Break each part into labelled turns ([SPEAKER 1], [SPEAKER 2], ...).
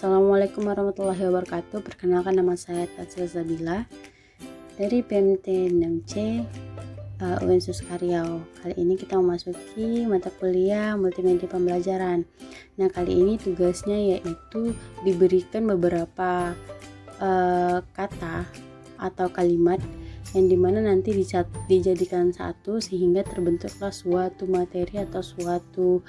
[SPEAKER 1] Assalamualaikum warahmatullahi wabarakatuh. Perkenalkan, nama saya Tatsila Zabila dari PMT 6C UIN Suskaryau. Kali ini kita memasuki mata kuliah multimedia pembelajaran. Nah, kali ini tugasnya yaitu diberikan beberapa kata atau kalimat yang dimana nanti dijadikan satu sehingga terbentuklah suatu materi atau suatu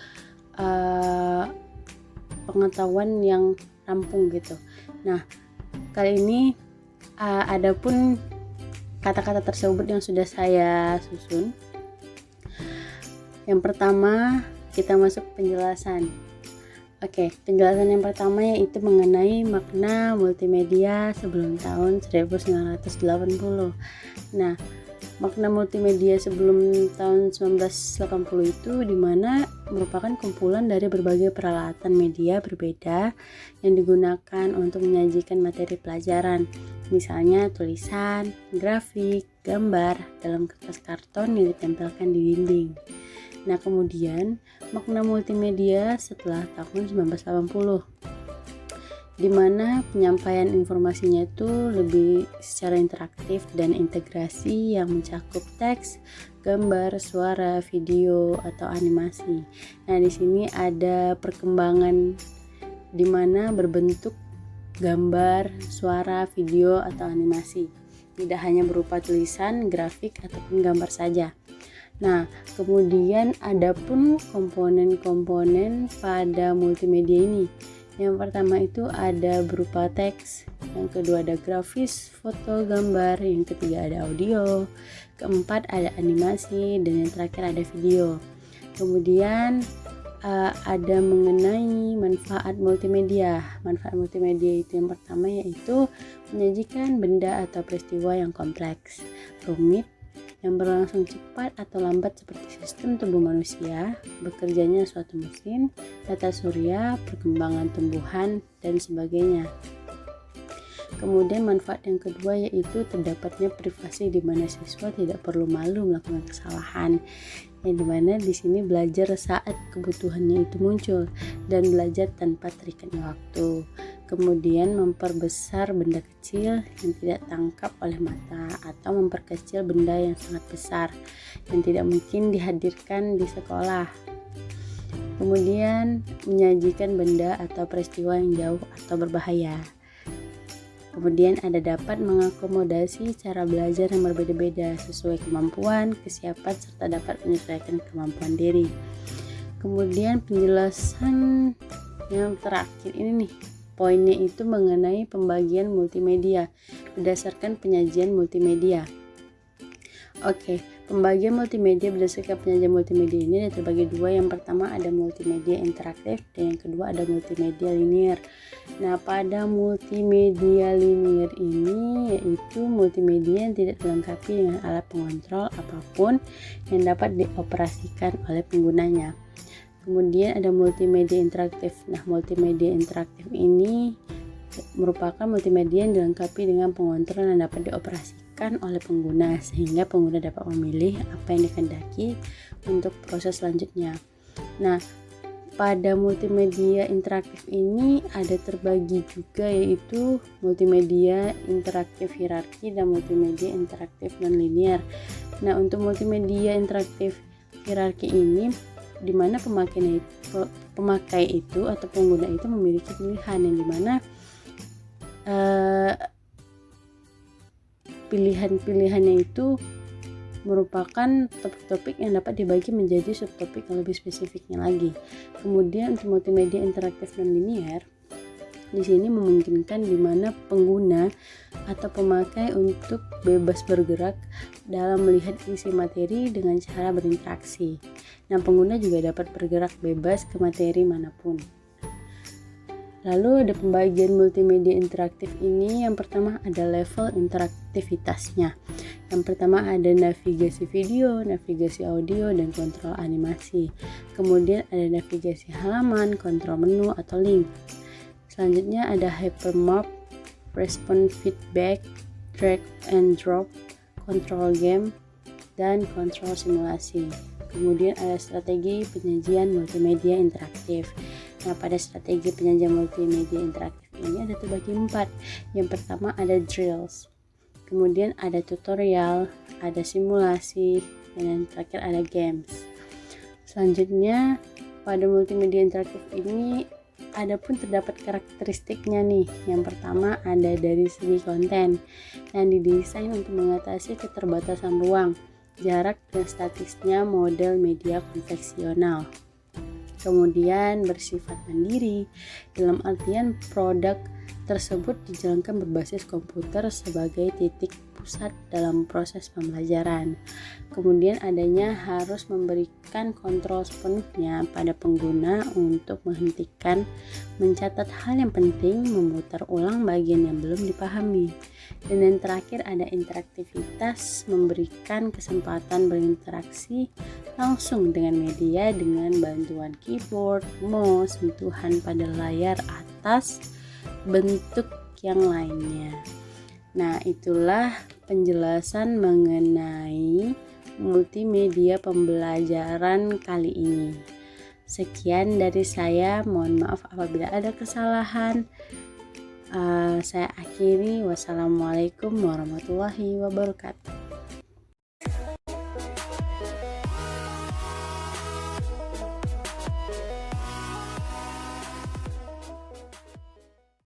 [SPEAKER 1] pengetahuan yang rampung gitu. Nah, kali ini adapun kata-kata tersebut yang sudah saya susun. Yang pertama, kita masuk penjelasan. Oke, penjelasan yang pertama yaitu mengenai makna multimedia sebelum tahun 1980. Nah, makna multimedia sebelum tahun 1980 itu dimana merupakan kumpulan dari berbagai peralatan media berbeda yang digunakan untuk menyajikan materi pelajaran, misalnya tulisan, grafik, gambar dalam kertas karton yang ditempelkan di dinding. Nah, kemudian makna multimedia setelah tahun 1980, di mana penyampaian informasinya itu lebih secara interaktif dan integrasi yang mencakup teks, gambar, suara, video atau animasi. Nah, di sini ada perkembangan di mana berbentuk gambar, suara, video atau animasi. Tidak hanya berupa tulisan, grafik ataupun gambar saja. Nah, kemudian adapun komponen-komponen pada multimedia ini. Yang pertama itu ada berupa teks, yang kedua ada grafis, foto, gambar, yang ketiga ada audio, keempat ada animasi, dan yang terakhir ada video. Kemudian ada mengenai manfaat multimedia. Manfaat multimedia itu yang pertama yaitu menyajikan benda atau peristiwa yang kompleks, rumit, yang berlangsung cepat atau lambat seperti sistem tubuh manusia, bekerjanya suatu mesin, tata surya, perkembangan tumbuhan, dan sebagainya. Kemudian manfaat yang kedua yaitu terdapatnya privasi di mana siswa tidak perlu malu melakukan kesalahan, yang dimana di sini belajar saat kebutuhannya itu muncul dan belajar tanpa terikatnya waktu. Kemudian memperbesar benda kecil yang tidak tangkap oleh mata atau memperkecil benda yang sangat besar yang tidak mungkin dihadirkan di sekolah. Kemudian menyajikan benda atau peristiwa yang jauh atau berbahaya. Kemudian ada dapat mengakomodasi cara belajar yang berbeda-beda sesuai kemampuan, kesiapan, serta dapat menyesuaikan kemampuan diri. Kemudian penjelasan yang terakhir ini nih, poinnya itu mengenai pembagian multimedia berdasarkan penyajian multimedia. Oke, pembagian multimedia berdasarkan penyajian multimedia ini ada terbagi dua. Yang pertama ada multimedia interaktif dan yang kedua ada multimedia linear. Nah, pada multimedia linear ini yaitu multimedia yang tidak dilengkapi dengan alat pengontrol apapun yang dapat dioperasikan oleh penggunanya. Kemudian ada multimedia interaktif. Nah, multimedia interaktif ini merupakan multimedia yang dilengkapi dengan pengontrol yang dapat dioperasikan oleh pengguna sehingga pengguna dapat memilih apa yang dikehendaki untuk proses selanjutnya. Nah, pada multimedia interaktif ini ada terbagi juga yaitu multimedia interaktif hierarki dan multimedia interaktif non-linear. Nah, untuk multimedia interaktif hierarki ini di mana pemakai itu atau pengguna itu memiliki pilihan yang dimana pilihan-pilihannya itu merupakan topik-topik yang dapat dibagi menjadi subtopik yang lebih spesifiknya lagi. Kemudian untuk multimedia interaktif non-linear di sini memungkinkan di mana pengguna atau pemakai untuk bebas bergerak dalam melihat isi materi dengan cara berinteraksi. Nah, pengguna juga dapat bergerak bebas ke materi manapun. Lalu ada pembagian multimedia interaktif ini. Yang pertama ada level interaktivitasnya. Yang pertama ada navigasi video, navigasi audio, dan kontrol animasi. Kemudian ada navigasi halaman, kontrol menu atau link. Selanjutnya ada hypermap, response feedback, drag and drop, control game, dan kontrol simulasi. Kemudian ada strategi penyajian multimedia interaktif. Nah, pada strategi penyajian multimedia interaktif ini ada terbagi 4. Yang pertama ada drills, kemudian ada tutorial, ada simulasi, dan yang terakhir ada games. Selanjutnya pada multimedia interaktif ini adapun terdapat karakteristiknya nih. Yang pertama ada dari segi konten yang didesain untuk mengatasi keterbatasan ruang, jarak, dan statisnya model media konvensional. Kemudian bersifat mandiri, dalam artian produk tersebut dijalankan berbasis komputer sebagai titik pusat dalam proses pembelajaran. Kemudian adanya harus memberikan kontrol sepenuhnya pada pengguna untuk menghentikan, mencatat hal yang penting, memutar ulang bagian yang belum dipahami. Dan yang terakhir ada interaktivitas, memberikan kesempatan berinteraksi langsung dengan media dengan bantuan keyboard, mouse, sentuhan pada layar atas, bentuk yang lainnya. Nah, itulah penjelasan mengenai multimedia pembelajaran kali ini. Sekian dari saya, mohon maaf apabila ada kesalahan. Saya akhiri, wassalamualaikum warahmatullahi wabarakatuh.